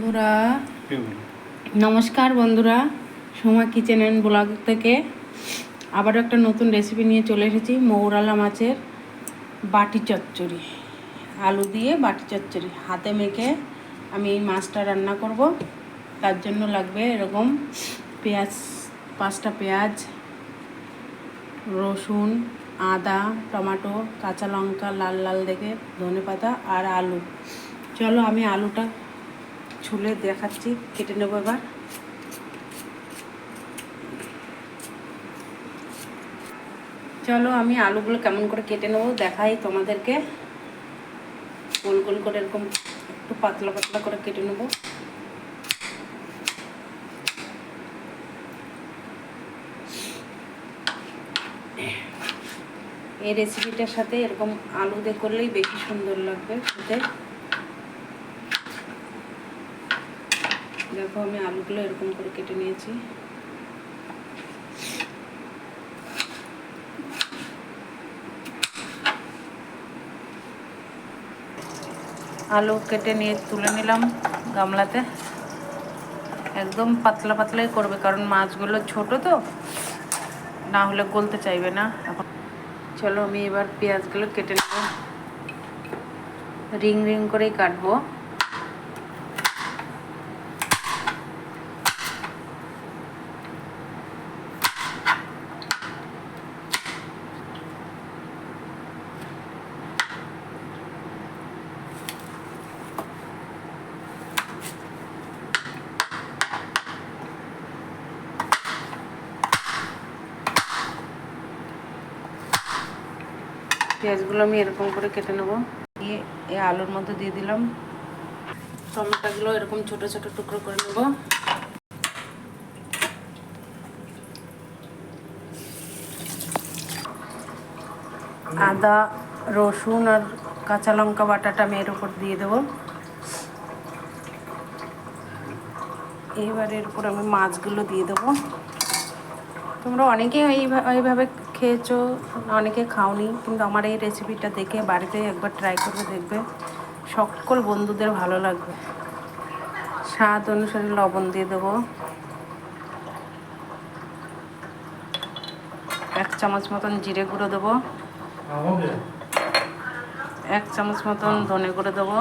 বন্ধুরা নমস্কার বন্ধুরা, সোমা কিচেন অ্যান্ড ব্লগ থেকে আবারও একটা নতুন রেসিপি নিয়ে চলে এসেছি। মৌরালা মাছের বাটি চচ্চড়ি, আলু দিয়ে বাটি চচ্চড়ি হাতে মেখে আমি এই মাছটা রান্না করব। তার জন্য লাগবে এরকম পেঁয়াজ, 5টা পেঁয়াজ, রসুন, আদা, টমেটো, কাঁচা লঙ্কা লাল লাল দেখে, ধনেপাতা আর আলু। চলো আমি আলুটা ছুলে দেখাচ্ছি, কেটে নেবো এবার। চলো আমি আলুগুলো কেমন করে কেটে নেবো দেখাই তোমাদেরকে। গোল গোল করে এরকম একটু পাতলা পাতলা করে কেটে নেবো। এই রেসিপিটার সাথে এরকম আলু দিয়ে করলেই বেশি সুন্দর লাগবে খেতে। দেখো আমি আলুগুলো এরকম করে কেটে নিয়েছি। আলু কেটে নিয়ে তুলে নিলাম গামলাতে। একদম পাতলা পাতলাই করবে, কারণ মাছগুলো ছোট তো, না হলে গলতে চাইবে না। এখন চলো আমি এবার পেঁয়াজগুলো কেটে নেব, রিং রিং করেই কাটবো। পেঁয়াজগুলো আমি এরকম করে কেটে নেবো। দিয়ে এই আলুর মধ্যে দিয়ে দিলাম। টমেটোগুলো এরকম ছোট ছোট টুকরো করে নেব। আদা, রসুন আর কাঁচা লঙ্কা বাটাটা আমি এর উপর দিয়ে দেবো। এবার এর উপর আমি মাছগুলো দিয়ে দেবো। তোমরা অনেকেই এইভাবে খেয়েছো, অনেকে খাওনি, কিন্তু আমার এই রেসিপিটা দেখে বাড়িতে একবার ট্রাই করবে, দেখবে সকল বন্ধুদের ভালো লাগবে। স্বাদ অনুসারে লবণ দিয়ে দেবো। 1 চামচ মতন জিরে গুঁড়ো দেবো। 1 চামচ মতন ধনে গুঁড়ো দেবো।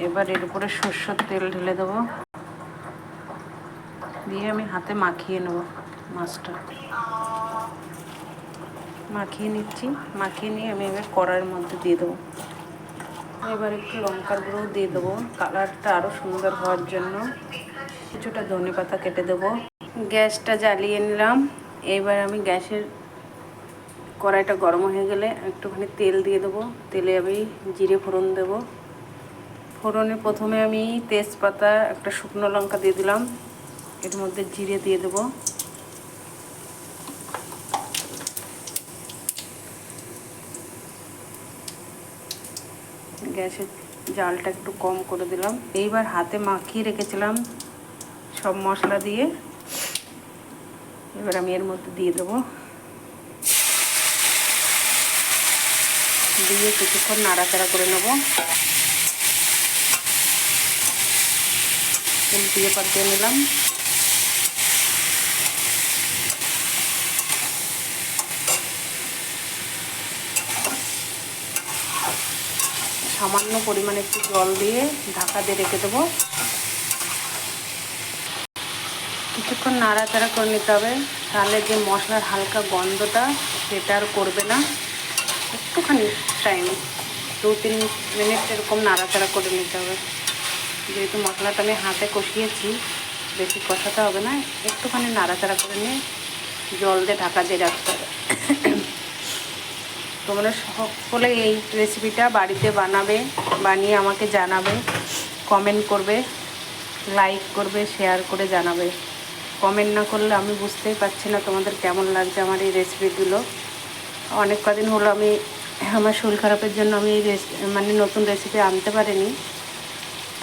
এবার এর উপরে সরষের তেল ঢেলে দেবো। দিয়ে আমি হাতে মাখিয়ে নেব মাছটা। মাখিয়ে নিচ্ছি। মাখিয়ে নিয়ে আমি এবার কড়াইয়ের মধ্যে দিয়ে দেবো। এবার একটু লঙ্কার গুঁড়ো দিয়ে দেবো, কালারটা আরও সুন্দর হওয়ার জন্য। কিছুটা ধনেপাতা কেটে দেবো। গ্যাসটা জ্বালিয়ে নিলাম। এবার আমি গ্যাসের কড়াইটা গরম হয়ে গেলে একটুখানি তেল দিয়ে দেবো। তেলে আমি জিরে ফোড়ন দেবো। ফোড়নে প্রথমে আমি তেজপাতা, একটা শুকনো লঙ্কা দিয়ে দিলাম। এর মধ্যে জিরে দিয়ে দেবো। গ্যাসের জালটা একটু কম করে দিলাম। এইবার হাতে মাখিয়ে রেখেছিলাম সব মশলা দিয়ে, এবার আমি এর মধ্যে দিয়ে দেবো। দিয়ে কিছুক্ষণ নাড়াচাড়া করে নেব। উল্টিয়ে পাল্টিয়ে নিলাম। সামান্য পরিমাণে একটু জল দিয়ে ঢাকা দিয়ে রেখে দেবো। কিছুক্ষণ নাড়াচাড়া করে নিতে হবে, তাহলে যে মশলার হালকা গন্ধটা সেটা আর করবে না। একটুখানি টাইম, 2-3 মিনিট এরকম নাড়াচাড়া করে নিতে হবে। যেহেতু মশলাটা আমি হাতে কষিয়েছি, বেশি কষাতে হবে না, একটুখানি নাড়াচাড়া করে নিয়ে জল দিয়ে ঢাকা দিয়ে রাখতে হবে। তোমরা সকলে এই রেসিপিটা বাড়িতে বানাবে, বানিয়ে আমাকে জানাবে, কমেন্ট করবে, লাইক করবে, শেয়ার করে জানাবে। কমেন্ট না করলে আমি বুঝতেই পারছি না তোমাদের কেমন লাগছে আমার এই রেসিপিগুলো। অনেক কদিন হলো আমি আমার শরীর খারাপের জন্য আমি নতুন রেসিপি আনতে পারিনি।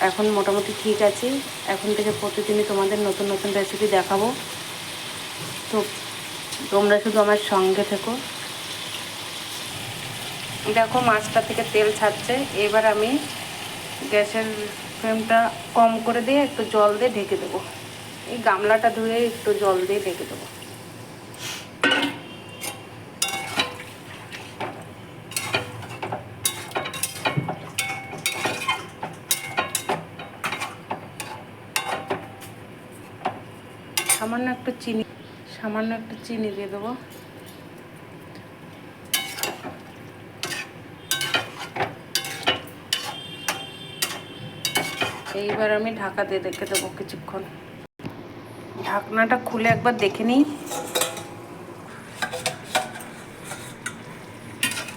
এখন মোটামুটি ঠিক আছি। এখন থেকে প্রতিদিনই তোমাদের নতুন নতুন রেসিপি দেখাবো। তো তোমরা শুধু আমার সঙ্গে থেকো। দেখো মাছটা থেকে তেল ছাড়ছে। এবার আমি গ্যাসের ফ্লেমটা কম করে দিয়ে একটু জল দিয়ে ঢেকে দেবো। এই গামলাটা ধুয়ে একটু জল দিয়ে ঢেকে দেবো। সামান্য একটু চিনি দিয়ে দেবো। এইবার আমি ঢাকা দিয়ে রেখে দেবো কিছুক্ষণ। ঢাকনাটা খুলে একবার দেখে নিই।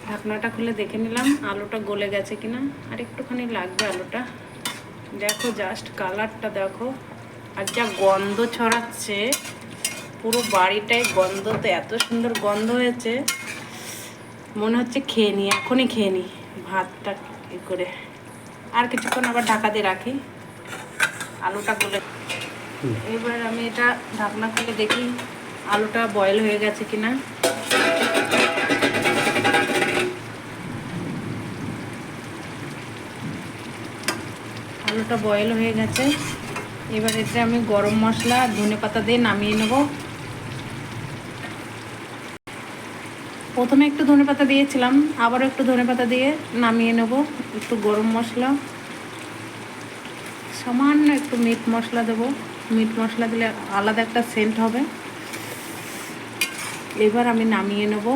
ঢাকনাটা খুলে দেখে নিলাম আলুটা গলে গেছে কিনা, আর একটুখানি লাগবে আলুটা। দেখো জাস্ট কালারটা দেখো, আর যা গন্ধ ছড়াচ্ছে পুরো বাড়িটায় গন্ধতে, এত সুন্দর গন্ধ হয়েছে মনে হচ্ছে খেয়ে নিই, এখনই খেয়ে নিই ভাতটা করে। আর কিছুক্ষণ আবার ঢাকা দিয়ে রাখি আলুটা গলে। এবার আমি এটা ঢাকনা খুলে দেখি আলুটা বয়েল হয়ে গেছে কিনা। আলুটা বয়েল হয়ে গেছে। এবার এতে আমি গরম মশলা আর ধনেপাতা দিয়ে নামিয়ে নেব। প্রথমে একটু ধনেপাতা দিয়েছিলাম, আবারও একটু ধনেপাতা দিয়ে নামিয়ে নেব। একটু গরম মশলা, সামান্য একটু মিট মশলা দেবো। মিট মশলা দিলে আলাদা একটা সেন্ট হবে। এবার আমি নামিয়ে নেব।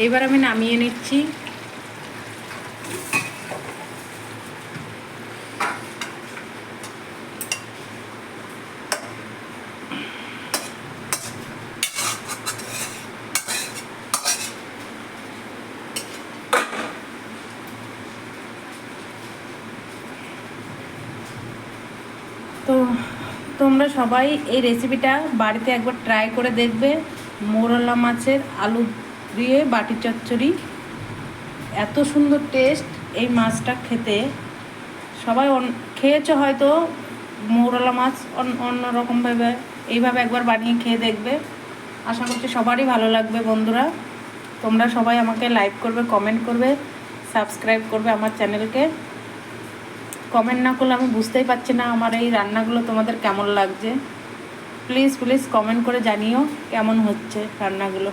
এবার আমি নামিয়ে নিচ্ছি। তো তোমরা সবাই এই রেসিপিটা বাড়িতে একবার ট্রাই করে দেখবে। মৌরলা মাছের আলু দিয়ে বাটি চচ্চড়ি, এত সুন্দর টেস্ট এই মাছটা খেতে। সবাই খেয়েছো হয়তো মৌরলা মাছ অন্যরকমভাবে, এইভাবে একবার বানিয়ে খেয়ে দেখবে। আশা করছি সবারই ভালো লাগবে। বন্ধুরা তোমরা সবাই আমাকে লাইক করবে, কমেন্ট করবে, সাবস্ক্রাইব করবে আমার চ্যানেলকে। কমেন্ট না করলে আমি বুঝতেই পারছি না আমার এই রান্নাগুলো তোমাদের কেমন লাগছে। প্লিজ প্লিজ কমেন্ট করে জানিও কেমন হচ্ছে রান্নাগুলো।